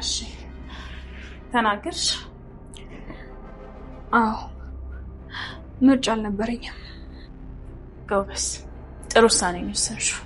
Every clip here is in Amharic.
እሺ ተናገርሽ? አዎ ምርጫ አልነበረኝም። ጎበዝ፣ ጥሩ ውሳኔ ነው የወሰንሽው።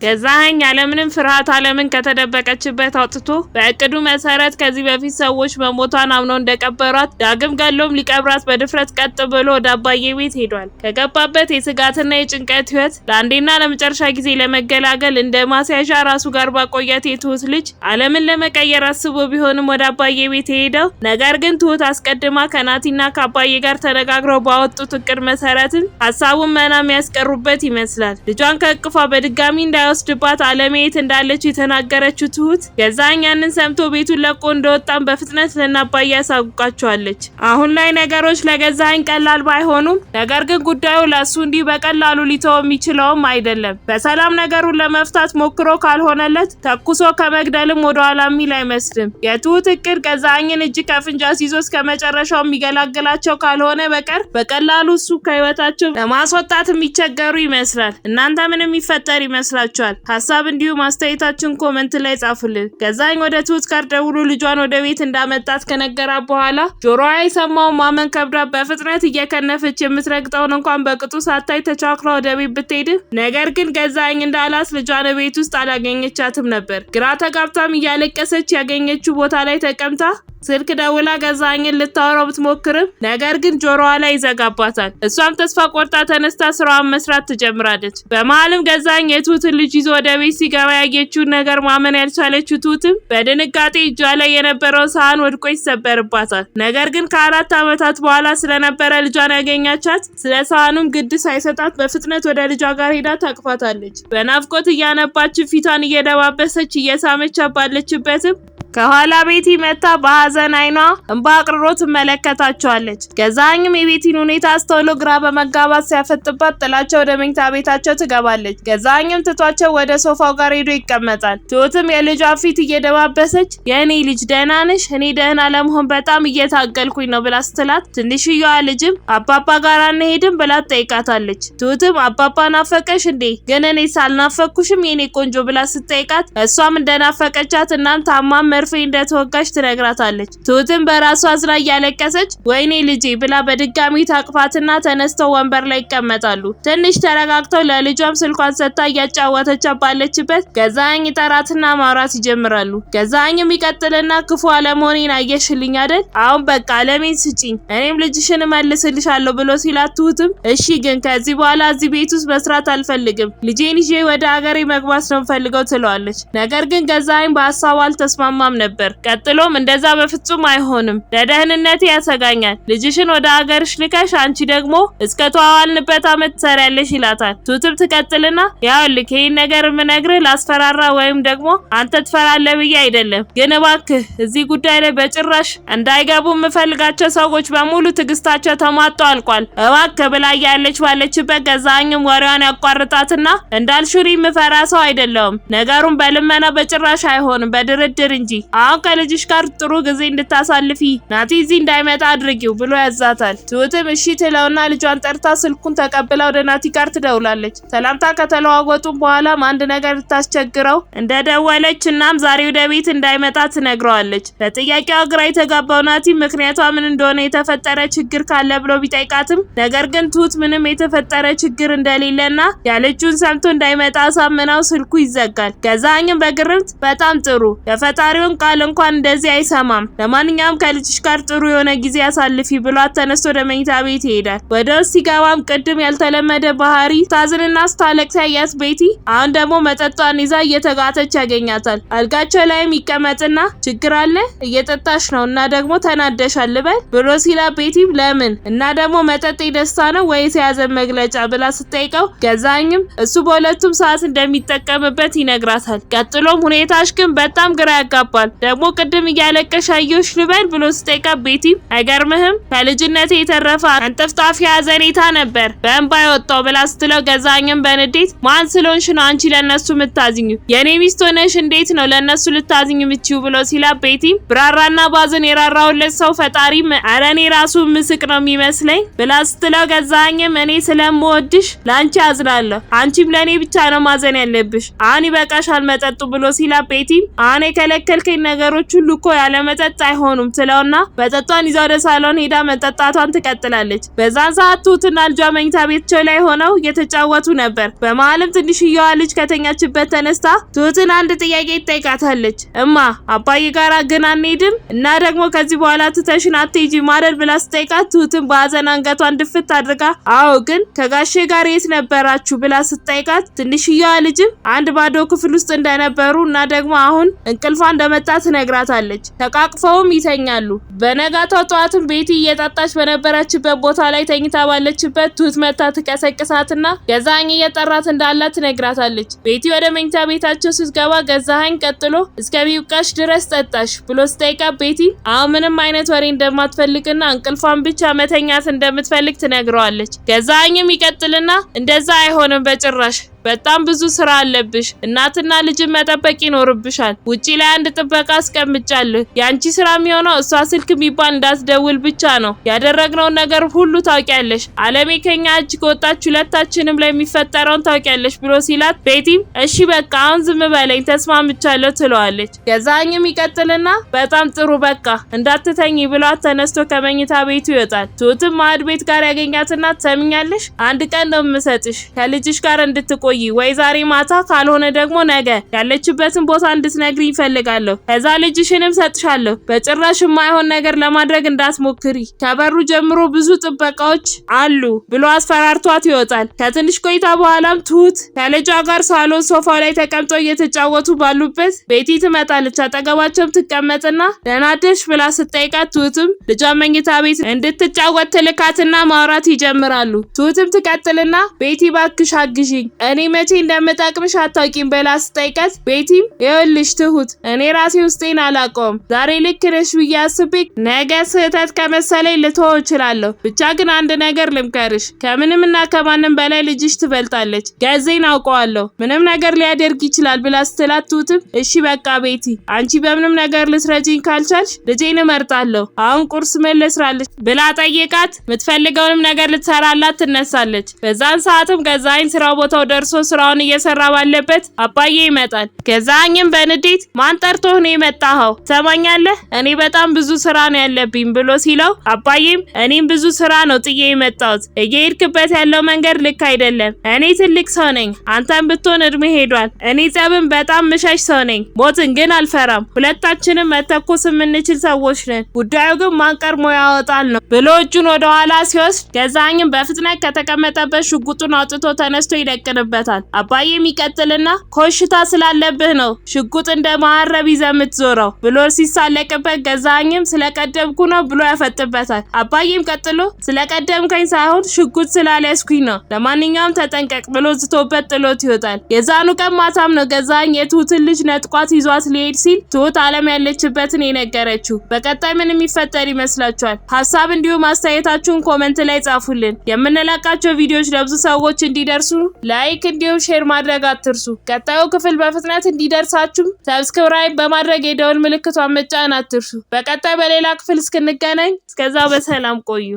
ገዛኸኝ ያለምንም ፍርሃት ዓለምን ከተደበቀችበት አውጥቶ በእቅዱ መሰረት ከዚህ በፊት ሰዎች በሞቷን አምነው እንደቀበሯት ዳግም ገሎም ሊቀብራት በድፍረት ቀጥ ብሎ ወደ አባዬ ቤት ሄዷል። ከገባበት የስጋትና የጭንቀት ህይወት ለአንዴና ለመጨረሻ ጊዜ ለመገላገል እንደ ማስያዣ ራሱ ጋር ባቆያት የትሁት ልጅ ዓለምን ለመቀየር አስቦ ቢሆንም ወደ አባዬ ቤት ሄደው፣ ነገር ግን ትሁት አስቀድማ ከናቲና ከአባዬ ጋር ተነጋግረው ባወጡት እቅድ መሰረትም ሀሳቡን መና የሚያስቀሩበት ይመስላል። ልጇን ከእቅፏ በድጋሚ ወስድባት አለሜት እንዳለች የተናገረችው ትሁት ገዛኸኝ ያንን ሰምቶ ቤቱን ለቆ እንደወጣን በፍጥነት ለናባዬ ያሳውቃቸዋለች። አሁን ላይ ነገሮች ለገዛኸኝ ቀላል ባይሆኑም ነገር ግን ጉዳዩ ለሱ እንዲህ በቀላሉ ሊተው የሚችለውም አይደለም። በሰላም ነገሩን ለመፍታት ሞክሮ ካልሆነለት ተኩሶ ከመግደልም ወደ ኋላ የሚል አይመስልም። የትሁት እቅድ ገዛኸኝን እጅ ከፍንጅ ይዞ እስከ መጨረሻው የሚገላግላቸው ካልሆነ በቀር በቀላሉ እሱ ከህይወታቸው ለማስወጣት የሚቸገሩ ይመስላል። እናንተ ምን የሚፈጠር ይመስላችኋል? ሐሳብ እንዲሁም አስተያየታችሁን ኮሜንት ላይ ጻፉልን። ገዛኸኝ ወደ ትሁት ጋር ደውሎ ልጇን ወደ ቤት እንዳመጣት ከነገራት በኋላ ጆሮዋ የሰማውን ማመን ከብዳት በፍጥነት እየከነፈች የምትረግጠውን እንኳን በቅጡ ሳታይ ተቻክላ ወደ ቤት ብትሄድ፣ ነገር ግን ገዛኸኝ እንዳላት ልጇን ቤት ውስጥ አላገኘቻትም ነበር። ግራ ተጋብታም እያለቀሰች ያገኘችው ቦታ ላይ ተቀምጣ ስልክ ደውላ ገዛኸኝን ልታወራው ብትሞክርም ነገር ግን ጆሮዋ ላይ ይዘጋባታል። እሷም ተስፋ ቆርጣ ተነስታ ስራዋን መስራት ትጀምራለች። በመሃልም ገዛኸኝ የትሁትን ልጅ ይዞ ወደ ቤት ሲገባ ያየችውን ነገር ማመን ያልቻለችው ትሁትም በድንጋጤ እጇ ላይ የነበረው ሳህን ወድቆ ይሰበርባታል። ነገር ግን ከ4 ዓመታት በኋላ ስለነበረ ልጇን ያገኛቻት ስለ ሳህኑም ግድ ሳይሰጣት በፍጥነት ወደ ልጇ ጋር ሄዳ ታቅፋታለች። በናፍቆት እያነባች ፊቷን እየደባበሰች እየሳመች ባለችበትም ከኋላ ቤቲ መታ በሐዘን አይኗ እንባ አቅርሮ ትመለከታቸዋለች። ገዛኸኝም የቤቲን ሁኔታ አስተውሎ ግራ በመጋባት ሲያፈጥባት ጥላቸው ወደ መኝታ ቤታቸው ትገባለች። ገዛኸኝም ትቷቸው ወደ ሶፋው ጋር ሄዶ ይቀመጣል። ትሁትም የልጇ ፊት እየደባበሰች የኔ ልጅ ደህና ነሽ? እኔ ደህና ለመሆን በጣም እየታገልኩኝ ነው ብላ ስትላት ትንሽዬዋ ልጅም አባባ ጋር አንሄድም ብላ ትጠይቃታለች። ትሁትም አባባ ናፈቀሽ እንዴ? ግን እኔ ሳልናፈኩሽም የኔ ቆንጆ ብላ ስትጠይቃት እሷም እንደናፈቀቻት እናም ታማም መርፌ እንደተወጋች ትነግራታለች። ትሁትም በራሷ አዝራ እያለቀሰች ወይኔ ልጄ ብላ በድጋሚ ታቅፋትና ተነስተው ወንበር ላይ ይቀመጣሉ። ትንሽ ተረጋግተው ለልጇም ስልኳን ሰጥታ እያጫወተች ባለችበት ገዛኸኝ ጠራትና ማውራት ይጀምራሉ። ገዛኸኝም ይቀጥልና ክፉ አለመሆኔን አየሽልኝ አይደል? አሁን በቃ አለሜን ስጪኝ እኔም ልጅሽን መልስልሻለሁ ብሎ ሲላት ትሁትም እሺ ግን ከዚህ በኋላ እዚህ ቤት ውስጥ መስራት አልፈልግም፣ ልጄን ይዤ ወደ ሀገሬ መግባት ነው ፈልገው ትለዋለች። ነገር ግን ገዛኸኝ በሀሳቡ አልተስማማም ነበር። ቀጥሎም እንደዛ በፍጹም አይሆንም፣ ለደህንነቴ ያሰጋኛል፣ ልጅሽን ወደ ሀገርሽ ልከሽ አንቺ ደግሞ እስከ ተዋዋልንበት አመት ትሰሪያለሽ ይላታል። ትሁትም ትቀጥልና ያውልክ ይሄን ነገር የምነግርህ ላስፈራራ ወይም ደግሞ አንተ ትፈራለህ ብዬ አይደለም፣ ግን እባክህ እዚህ ጉዳይ ላይ በጭራሽ እንዳይገቡ የምፈልጋቸው ሰዎች በሙሉ ትዕግስታቸው ተሟጦ አልቋል፣ እባክህ ብላ ያለች ባለችበት ገዛኸኝም ወሬዋን ያቋርጣትና እንዳልሹሪ የምፈራ ሰው አይደለሁም፣ ነገሩን በልመና በጭራሽ አይሆንም በድርድር እንጂ አሁን ከልጅሽ ጋር ጥሩ ጊዜ እንድታሳልፊ ናቲ እዚህ እንዳይመጣ አድርጊው ብሎ ያዛታል። ትሁትም እሺ ትለውና ልጇን ጠርታ ስልኩን ተቀብላ ወደ ናቲ ጋር ትደውላለች። ሰላምታ ከተለዋወጡ በኋላም አንድ ነገር ልታስቸግረው እንደደወለች እናም ዛሬ ወደ ቤት እንዳይመጣ ትነግረዋለች። በጥያቄው ግራ የተጋባው ናቲ ምክንያቷ ምን እንደሆነ የተፈጠረ ችግር ካለ ብሎ ቢጠይቃትም ነገር ግን ትሁት ምንም የተፈጠረ ችግር እንደሌለና ያለችውን ሰምቶ እንዳይመጣ ሳምናው ስልኩ ይዘጋል። ገዛኸኝም በግርምት በጣም ጥሩ የፈጣሪውን ቃል እንኳን እንደዚህ አይሰማም፣ ለማንኛውም ከልጅሽ ጋር ጥሩ የሆነ ጊዜ አሳልፊ ብሏት ተነስቶ ወደ መኝታ ቤት ይሄዳል። ወደ ውስጥ ሲገባም ቅድም ያልተለመደ ባህሪ ታዝንና ስታለቅስ ያያት ቤቲ አሁን ደግሞ መጠጧን ይዛ እየተጋተች ያገኛታል። አልጋቸው ላይም ይቀመጥና ችግር አለ እየጠጣሽ ነው እና ደግሞ ተናደሻል ልበል ብሎ ሲላ ቤቲም ለምን እና ደግሞ መጠጥ ደስታ ነው ወይስ የያዘን መግለጫ ብላ ስትጠይቀው ገዛኸኝም እሱ በሁለቱም ሰዓት እንደሚጠቀምበት ይነግራታል። ቀጥሎም ሁኔታሽ ግን በጣም ግራ ያጋባል አድርጓል። ደግሞ ቅድም እያለቀሽ አየሁሽ ልበል ብሎ ሲጠይቃት ቤቲም አይገርምህም ከልጅነቴ የተረፈ አንጠፍጣፊ ሐዘኔታ ነበር በእንባ የወጣው ብላ ስትለው ገዛኸኝም በንዴት ማን ስለሆንሽ ነው አንቺ ለነሱ የምታዝኙ? የኔ ሚስት ሆነሽ እንዴት ነው ለነሱ ልታዝኝ የምትችይው? ብሎ ሲላት ቤቲም ብራራና ባዝን የራራውለት ሰው ፈጣሪም ኧረ እኔ ራሱ ምስቅ ነው የሚመስለኝ ብላ ስትለው ገዛኸኝም እኔ ስለምወድሽ ላንቺ አዝናለሁ፣ አንቺም ለኔ ብቻ ነው ማዘን ያለብሽ፣ አሁን ይበቃሻል መጠጡ ብሎ ሲላት ቤቲም አሁን የከለከልከኝ ነገሮች ሁሉ እኮ ያለ መጠጥ አይሆኑም ትለውና መጠጧን ይዛ ወደ ሳሎን ሄዳ መጠጣቷን ትቀጥላለች። በዛን ሰዓት ትሁትና ልጇ መኝታ ቤታቸው ላይ ሆነው እየተጫወቱ ነበር። በመሀልም ትንሽዬዋ ልጅ ከተኛችበት ተነስታ ትሁትን አንድ ጥያቄ ትጠይቃታለች። እማ አባዬ ጋር ግን አንሄድም እና ደግሞ ከዚህ በኋላ ትተሽን አትሄጂም ማረድ ብላ ስትጠይቃት ትሁትን በሀዘን አንገቷን ድፍት አድርጋ አዎ ግን ከጋሼ ጋር የት ነበራችሁ ብላ ስትጠይቃት ትንሽዬዋ ልጅም አንድ ባዶ ክፍል ውስጥ እንደነበሩ እና ደግሞ አሁን እንቅልፏ እንደመጣ ትነግራታለች። ተቃቅፈውም ይተኛሉ። በነጋታው ጠዋትም ቤቲ እየጠጣች በነበረችበት ቦታ ላይ ተኝታ ባለችበት ትሁት መታ ትቀሰቅሳትና ገዛኸኝ እየጠራት እንዳላት ትነግራታለች። ቤቲ ወደ መኝታ ቤታቸው ስትገባ ገዛኸኝ ቀጥሎ እስከሚብቃሽ ድረስ ጠጣሽ ብሎ ሲጠይቃት ቤቲ አሁን ምንም አይነት ወሬ እንደማትፈልግና እንቅልፏን ብቻ መተኛት እንደምትፈልግ ትነግረዋለች። ገዛኸኝም ይቀጥልና እንደዛ አይሆንም በጭራሽ በጣም ብዙ ስራ አለብሽ፣ እናትና ልጅን መጠበቅ ይኖርብሻል። ውጪ ላይ አንድ ጥበቃ አስቀምጫለሁ። ያንቺ ስራ የሚሆነው እሷ ስልክ የሚባል እንዳትደውል ብቻ ነው። ያደረግነውን ነገር ሁሉ ታውቂያለሽ። አለሜ ከኛ እጅ ከወጣች ሁለታችንም ላይ የሚፈጠረውን ታውቂያለሽ ብሎ ሲላት ቤቲም እሺ በቃ አሁን ዝም በለኝ ተስማምቻለሁ ትለዋለች። ገዛኸኝም ይቀጥልና በጣም ጥሩ በቃ እንዳትተኝ ብሏት ተነስቶ ከመኝታ ቤቱ ይወጣል። ትሁትም ማዕድ ቤት ጋር ያገኛትና ትሰሚኛለሽ አንድ ቀን ነው የምሰጥሽ ከልጅሽ ጋር እንድትቆይ ወይ ዛሬ ማታ ካልሆነ ደግሞ ነገ ያለችበትን ቦታ እንድትነግሪ ይፈልጋለሁ። ከዛ ልጅሽንም ሰጥሻለሁ። በጭራሽ የማይሆን ነገር ለማድረግ እንዳትሞክሪ። ከበሩ ጀምሮ ብዙ ጥበቃዎች አሉ ብሎ አስፈራርቷት ይወጣል። ከትንሽ ቆይታ በኋላም ትሁት ከልጇ ጋር ሳሎን ሶፋው ላይ ተቀምጠው እየተጫወቱ ባሉበት ቤቲ ትመጣለች። አጠገባቸውም ትቀመጥና ደህና አደርሽ ብላ ስትጠይቃት ትሁትም ልጇ መኝታ ቤት እንድትጫወት ትልካትና ማውራት ይጀምራሉ። ትሁትም ትቀጥልና ቤቲ ባክሽ አግዢኝ እኔ መቼ እንደምጠቅምሽ አታውቂም ብላ ስትጠይቃት ቤቲም ይኸውልሽ ትሁት እኔ ራሴ ውስጤን አላውቀውም። ዛሬ ልክ ነሽ ብዬ አስቤ ነገ ስህተት ከመሰለኝ ልተወው እችላለሁ። ብቻ ግን አንድ ነገር ልምከርሽ ከምንምና ከማንም በላይ ልጅሽ ትበልጣለች። ገዜን አውቀዋለሁ ምንም ነገር ሊያደርግ ይችላል ብላ ስትላት ትሁትም እሺ በቃ ቤቲ አንቺ በምንም ነገር ልትረጂኝ ካልቻልሽ ልጄን እመርጣለሁ። አሁን ቁርስ ምን ልስራልሽ ብላ ጠየቃት። የምትፈልገውንም ነገር ልትሰራላት ትነሳለች። በዛን ሰዓትም ገዛኸኝ ስራው ቦታው ደርሶ ስራውን እየሰራ ባለበት አባዬ ይመጣል። ገዛኸኝም በንዴት ማን ጠርቶህ ነው የመጣኸው? ትሰማኛለህ እኔ በጣም ብዙ ስራ ነው ያለብኝ ብሎ ሲለው አባዬም እኔም ብዙ ስራ ነው ጥዬ የመጣሁት። እየሄድክበት ያለው መንገድ ልክ አይደለም። እኔ ትልቅ ሰው ነኝ፣ አንተም ብትሆን እድሜ ሄዷል። እኔ ጸብን በጣም ምሸሽ ሰው ነኝ፣ ሞትን ግን አልፈራም። ሁለታችንም መተኮስ የምንችል ሰዎች ነን። ጉዳዩ ግን ማን ቀድሞ ያወጣል ነው ብሎ እጁን ወደ ኋላ ሲወስድ ገዛኸኝም በፍጥነት ከተቀመጠበት ሽጉጡን አውጥቶ ተነስቶ ይደቅንበታል። አባዬ የሚቀጥልና ኮሽታ ስላለብህ ነው ሽጉጥ እንደ ማዕረብ ይዘህ የምትዞረው ብሎ ሲሳለቅበት ገዛኸኝም ስለቀደምኩ ነው ብሎ ያፈጥበታል። አባዬም ቀጥሎ ስለቀደምከኝ ሳይሆን ሽጉጥ ስላልያዝኩኝ ነው፣ ለማንኛውም ተጠንቀቅ ብሎ ዝቶበት ጥሎት ይወጣል። የዛኑ ቀን ማታም ነው ገዛኸኝ የትሁትን ልጅ ነጥቋት ይዟት ሊሄድ ሲል ትሁት አለም ያለችበትን የነገረችው። በቀጣይ ምን የሚፈጠር ይመስላችኋል? ሀሳብ እንዲሁም አስተያየታችሁን ኮሜንት ላይ ጻፉልን። የምንለቃቸው ቪዲዮዎች ለብዙ ሰዎች እንዲደርሱ ላይክ እንዲሁም ሼር ማድረግ አትርሱ። ቀጣዩ ክፍል በፍጥነት እንዲደርሳችሁ ሰብስክራይብ በማድረግ የደወል ምልክቷን መጫን አትርሱ። በቀጣይ በሌላ ክፍል እስክንገናኝ እስከዛው በሰላም ቆዩ።